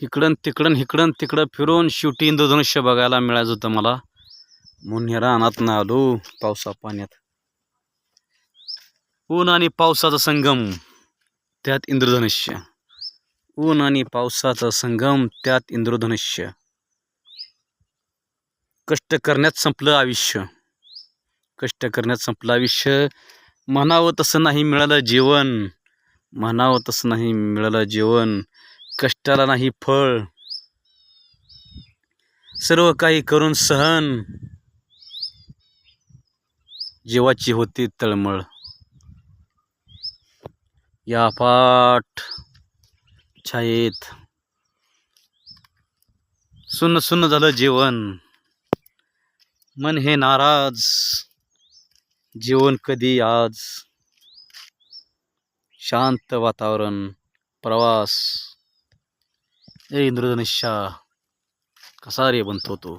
इकडं तिकडं फिरून शेवटी इंद्रधनुष्य बघायला मिळायचं होतं मला, म्हणून ह्या रानात ना आलो पावसा पाण्यात. ऊन आणि पावसाचा संगम त्यात इंद्रधनुष्य, ऊन आणि पावसाचा संगम त्यात इंद्रधनुष्य. कष्ट करण्यात संपलं आयुष्य, कष्ट करण्यात संपलं आयुष्य. म्हणावं तसं नाही मिळालं जीवन, म्हणावं तसं नाही मिळालं जीवन. कष्टाला नाही फळ, सर्व काही करून सहन, जीवाची होती तळमळ. या अफाट छायेत सुन्न सुन्न झालं जीवन. मन हे नाराज, जीवन कधी आज. शांत वातावरण, प्रवास. इंद्रधनुष्या कसा रे बनतो तो.